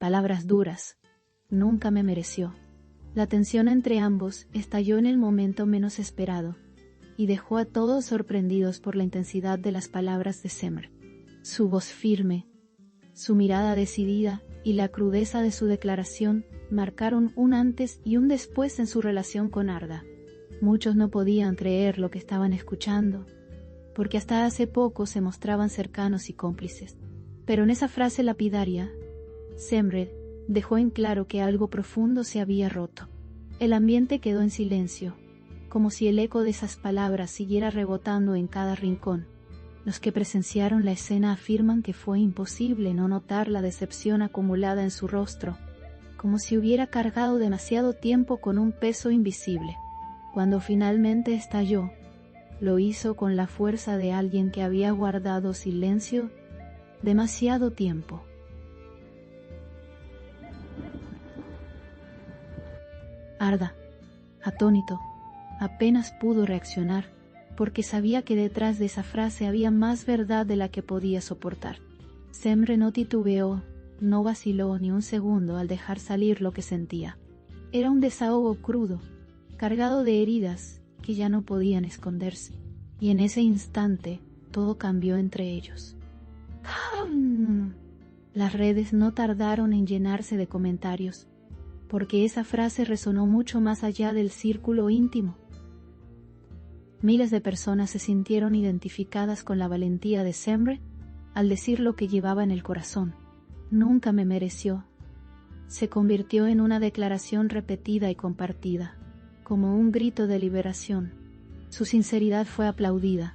Palabras duras. Nunca me mereció. La tensión entre ambos estalló en el momento menos esperado, y dejó a todos sorprendidos por la intensidad de las palabras de Semr. Su voz firme, su mirada decidida y la crudeza de su declaración marcaron un antes y un después en su relación con Arda. Muchos no podían creer lo que estaban escuchando, porque hasta hace poco se mostraban cercanos y cómplices. Pero en esa frase lapidaria, Semr dejó en claro que algo profundo se había roto. El ambiente quedó en silencio, como si el eco de esas palabras siguiera rebotando en cada rincón. Los que presenciaron la escena afirman que fue imposible no notar la decepción acumulada en su rostro, como si hubiera cargado demasiado tiempo con un peso invisible. Cuando finalmente estalló, lo hizo con la fuerza de alguien que había guardado silencio demasiado tiempo. Arda, atónito, apenas pudo reaccionar, porque sabía que detrás de esa frase había más verdad de la que podía soportar. Semr no titubeó, no vaciló ni un segundo al dejar salir lo que sentía. Era un desahogo crudo, cargado de heridas que ya no podían esconderse, y en ese instante todo cambió entre ellos. Las redes no tardaron en llenarse de comentarios, porque esa frase resonó mucho más allá del círculo íntimo. Miles de personas se sintieron identificadas con la valentía de Semr al decir lo que llevaba en el corazón. Nunca me mereció. Se convirtió en una declaración repetida y compartida, como un grito de liberación. Su sinceridad fue aplaudida,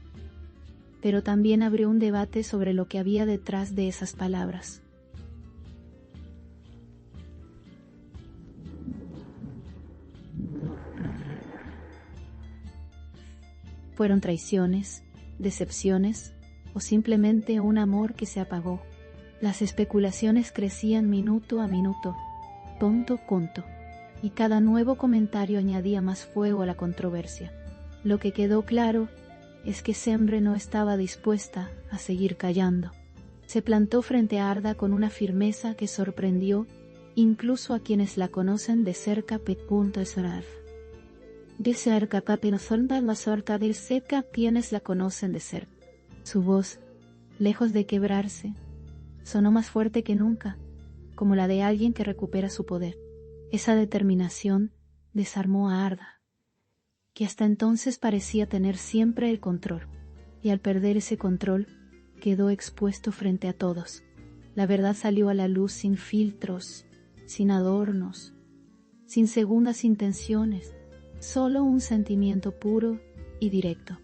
pero también abrió un debate sobre lo que había detrás de esas palabras. ¿Fueron traiciones, decepciones o simplemente un amor que se apagó? Las especulaciones crecían minuto a minuto, tonto a tonto, y cada nuevo comentario añadía más fuego a la controversia. Lo que quedó claro es que Semr no estaba dispuesta a seguir callando. Se plantó frente a Arda con una firmeza que sorprendió incluso a quienes la conocen de cerca. De cerca, la sorta del cerca quienes la conocen de cerca. Su voz, lejos de quebrarse, sonó más fuerte que nunca, como la de alguien que recupera su poder. Esa determinación desarmó a Arda, que hasta entonces parecía tener siempre el control, y al perder ese control, quedó expuesto frente a todos. La verdad salió a la luz sin filtros, sin adornos, sin segundas intenciones, solo un sentimiento puro y directo.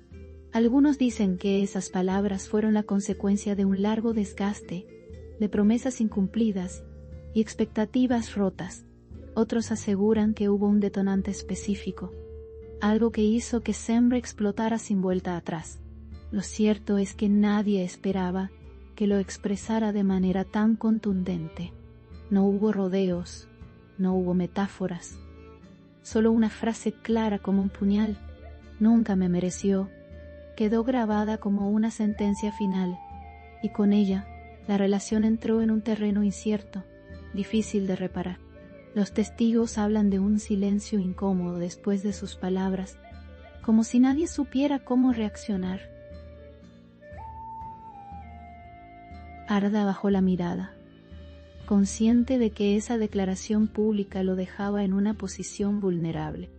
Algunos dicen que esas palabras fueron la consecuencia de un largo desgaste, de promesas incumplidas y expectativas rotas. Otros aseguran que hubo un detonante específico, algo que hizo que Semr explotara sin vuelta atrás. Lo cierto es que nadie esperaba que lo expresara de manera tan contundente. No hubo rodeos, no hubo metáforas, solo una frase clara como un puñal. Nunca me mereció. Quedó grabada como una sentencia final, y con ella la relación entró en un terreno incierto, difícil de reparar. Los testigos hablan de un silencio incómodo después de sus palabras, como si nadie supiera cómo reaccionar. Arda bajó la mirada, consciente de que esa declaración pública lo dejaba en una posición vulnerable.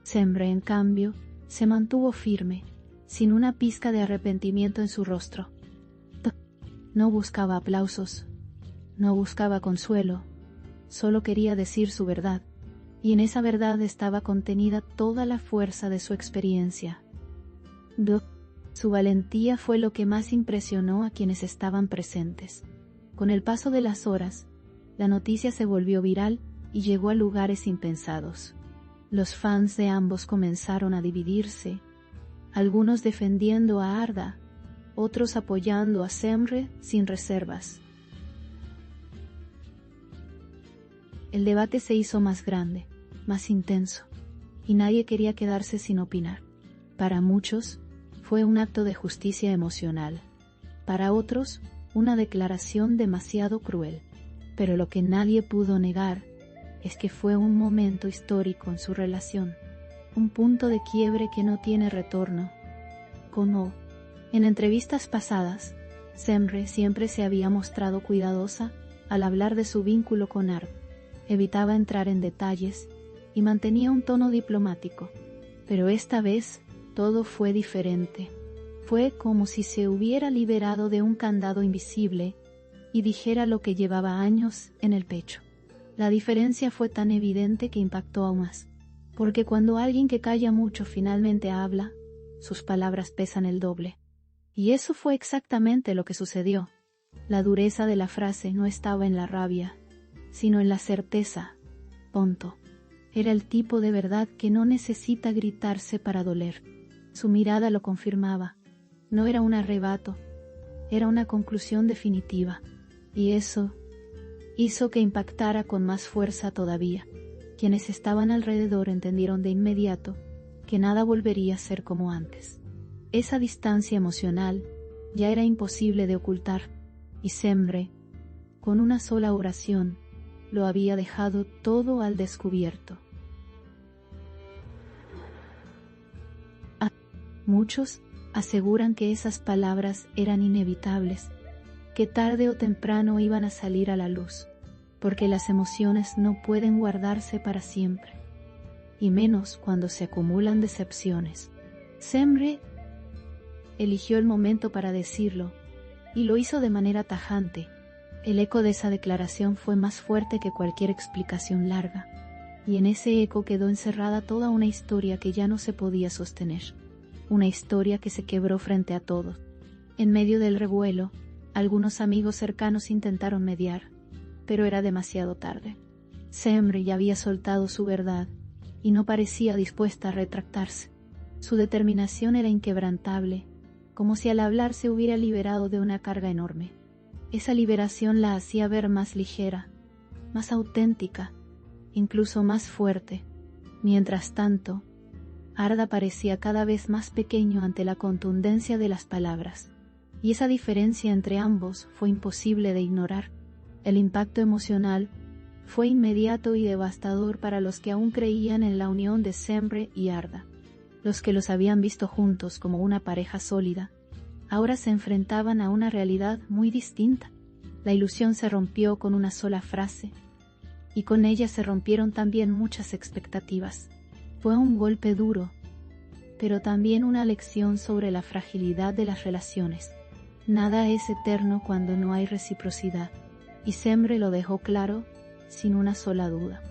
Semr, en cambio, se mantuvo firme, sin una pizca de arrepentimiento en su rostro. No buscaba aplausos, no buscaba consuelo, solo quería decir su verdad, y en esa verdad estaba contenida toda la fuerza de su experiencia. Su valentía fue lo que más impresionó a quienes estaban presentes. Con el paso de las horas, la noticia se volvió viral y llegó a lugares impensados. Los fans de ambos comenzaron a dividirse, algunos defendiendo a Arda, otros apoyando a Semr sin reservas. El debate se hizo más grande, más intenso, y nadie quería quedarse sin opinar. Para muchos, fue un acto de justicia emocional. Para otros, una declaración demasiado cruel. pero lo que nadie pudo negar es que fue un momento histórico en su relación, un punto de quiebre que no tiene retorno. Como en entrevistas pasadas, Semre siempre se había mostrado cuidadosa al hablar de su vínculo con Ard. Evitaba entrar en detalles y mantenía un tono diplomático, pero esta vez todo fue diferente. Fue como si se hubiera liberado de un candado invisible y dijera lo que llevaba años en el pecho. La diferencia fue tan evidente que impactó aún más, porque cuando alguien que calla mucho finalmente habla, sus palabras pesan el doble. Y eso fue exactamente lo que sucedió. La dureza de la frase no estaba en la rabia, sino en la certeza. Punto. Era el tipo de verdad que no necesita gritarse para doler. Su mirada lo confirmaba. No era un arrebato, era una conclusión definitiva. Y eso hizo que impactara con más fuerza todavía. Quienes estaban alrededor entendieron de inmediato que nada volvería a ser como antes. Esa distancia emocional ya era imposible de ocultar, y Semre, con una sola oración, lo había dejado todo al descubierto. Muchos aseguran que esas palabras eran inevitables, que tarde o temprano iban a salir a la luz, porque las emociones no pueden guardarse para siempre, y menos cuando se acumulan decepciones. Semre eligió el momento para decirlo, y lo hizo de manera tajante. El eco de esa declaración fue más fuerte que cualquier explicación larga, y en ese eco quedó encerrada toda una historia que ya no se podía sostener. Una historia que se quebró frente a todos. En medio del revuelo, algunos amigos cercanos intentaron mediar, pero era demasiado tarde. Semre ya había soltado su verdad, y no parecía dispuesta a retractarse. Su determinación era inquebrantable, como si al hablar se hubiera liberado de una carga enorme. Esa liberación la hacía ver más ligera, más auténtica, incluso más fuerte. Mientras tanto, Arda parecía cada vez más pequeño ante la contundencia de las palabras, y esa diferencia entre ambos fue imposible de ignorar. El impacto emocional fue inmediato y devastador para los que aún creían en la unión de Semre y Arda. Los que los habían visto juntos como una pareja sólida, ahora se enfrentaban a una realidad muy distinta. La ilusión se rompió con una sola frase, y con ella se rompieron también muchas expectativas. Fue un golpe duro, pero también una lección sobre la fragilidad de las relaciones. Nada es eterno cuando no hay reciprocidad, y Semre lo dejó claro sin una sola duda.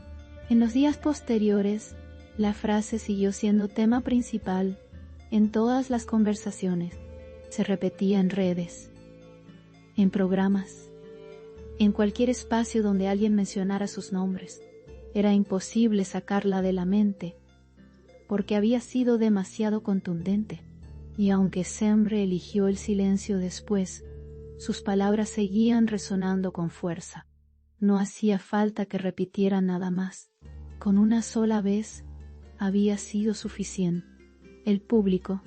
En los días posteriores, la frase siguió siendo tema principal en todas las conversaciones. Se repetía en redes, en programas, en cualquier espacio donde alguien mencionara sus nombres. Era imposible sacarla de la mente, porque había sido demasiado contundente. Y aunque Semre eligió el silencio después, sus palabras seguían resonando con fuerza. No hacía falta que repitiera nada más. Con una sola vez había sido suficiente. El público,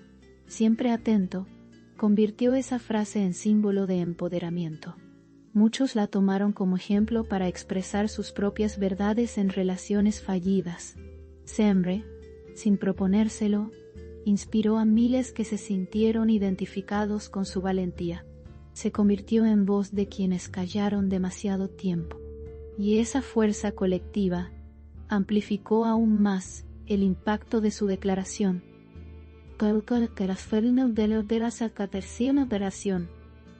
siempre atento, convirtió esa frase en símbolo de empoderamiento. Muchos la tomaron como ejemplo para expresar sus propias verdades en relaciones fallidas. Semre, sin proponérselo, inspiró a miles que se sintieron identificados con su valentía. Se convirtió en voz de quienes callaron demasiado tiempo. Y esa fuerza colectiva amplificó aún más el impacto de su declaración.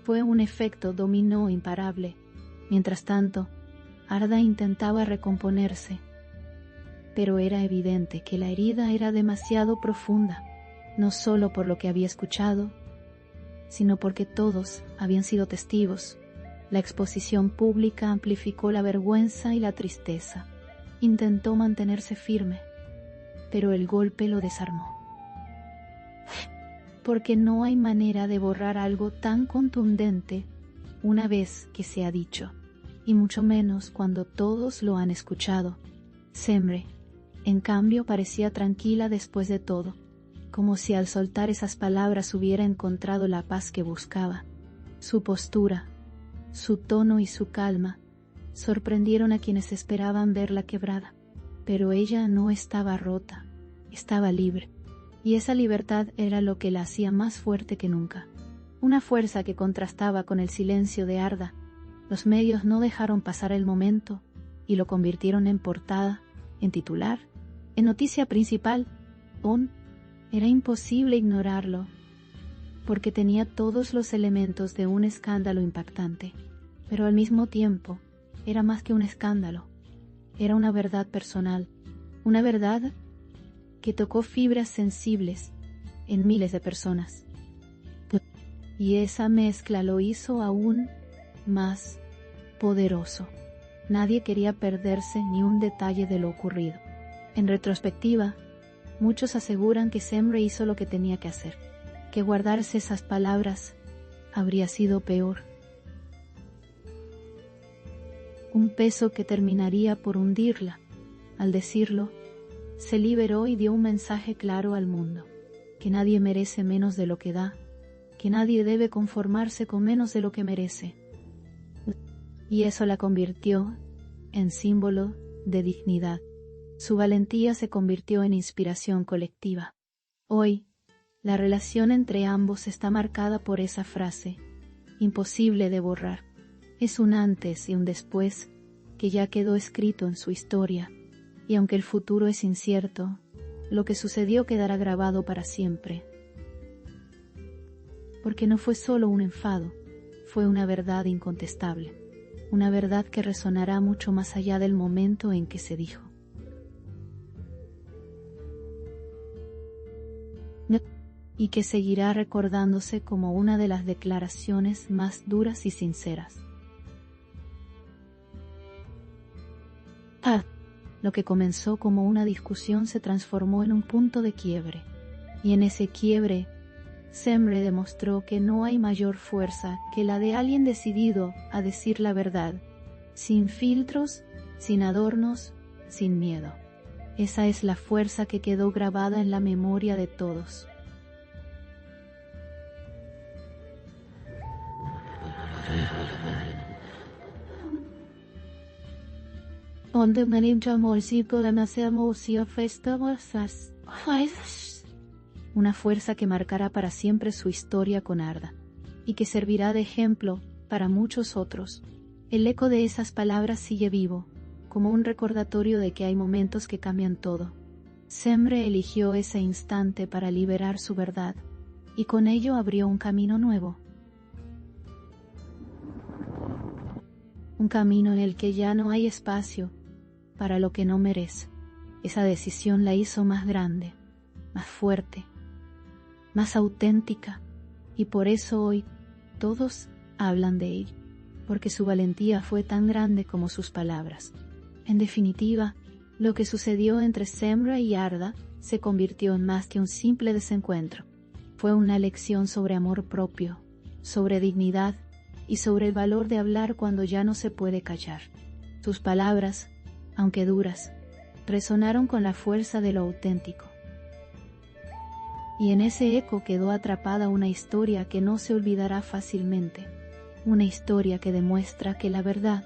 Fue un efecto dominó imparable. Mientras tanto, Arda intentaba recomponerse, pero era evidente que la herida era demasiado profunda, no solo por lo que había escuchado, sino porque todos habían sido testigos. La exposición pública amplificó la vergüenza y la tristeza. Intentó mantenerse firme, pero el golpe lo desarmó. Porque no hay manera de borrar algo tan contundente una vez que se ha dicho, y mucho menos cuando todos lo han escuchado. Semre, en cambio, parecía tranquila después de todo, como si al soltar esas palabras hubiera encontrado la paz que buscaba. Su postura, su tono y su calma sorprendieron a quienes esperaban verla quebrada. Pero ella no estaba rota, estaba libre. Y esa libertad era lo que la hacía más fuerte que nunca. Una fuerza que contrastaba con el silencio de Arda. Los medios no dejaron pasar el momento y lo convirtieron en portada, en titular, en noticia principal. Era imposible ignorarlo, porque tenía todos los elementos de un escándalo impactante, pero al mismo tiempo era más que un escándalo, era una verdad personal, una verdad que tocó fibras sensibles en miles de personas. Y esa mezcla lo hizo aún más poderoso. Nadie quería perderse ni un detalle de lo ocurrido. En retrospectiva, muchos aseguran que Semre hizo lo que tenía que hacer, que guardarse esas palabras habría sido peor. Un peso que terminaría por hundirla. Al decirlo, se liberó y dio un mensaje claro al mundo, que nadie merece menos de lo que da, que nadie debe conformarse con menos de lo que merece. Y eso la convirtió en símbolo de dignidad. Su valentía se convirtió en inspiración colectiva. Hoy, la relación entre ambos está marcada por esa frase, imposible de borrar. Es un antes y un después que ya quedó escrito en su historia, y aunque el futuro es incierto, lo que sucedió quedará grabado para siempre. Porque no fue solo un enfado, fue una verdad incontestable, una verdad que resonará mucho más allá del momento en que se dijo. Y que seguirá recordándose como una de las declaraciones más duras y sinceras. Lo que comenzó como una discusión se transformó en un punto de quiebre, y en ese quiebre, Semre demostró que no hay mayor fuerza que la de alguien decidido a decir la verdad, sin filtros, sin adornos, sin miedo. Esa es la fuerza que quedó grabada en la memoria de todos. Una fuerza que marcará para siempre su historia con Arda, y que servirá de ejemplo para muchos otros. El eco de esas palabras sigue vivo, como un recordatorio de que hay momentos que cambian todo. Semre eligió ese instante para liberar su verdad, y con ello abrió un camino nuevo. Un camino en el que ya no hay espacio para lo que no merece. Esa decisión la hizo más grande, más fuerte, más auténtica, y por eso hoy todos hablan de ella, porque su valentía fue tan grande como sus palabras. En definitiva, lo que sucedió entre Semre y Arda se convirtió en más que un simple desencuentro. Fue una lección sobre amor propio, sobre dignidad y sobre el valor de hablar cuando ya no se puede callar. Sus palabras, aunque duras, resonaron con la fuerza de lo auténtico. Y en ese eco quedó atrapada una historia que no se olvidará fácilmente, una historia que demuestra que la verdad,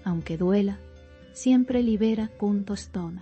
aunque duela, siempre libera. Stone.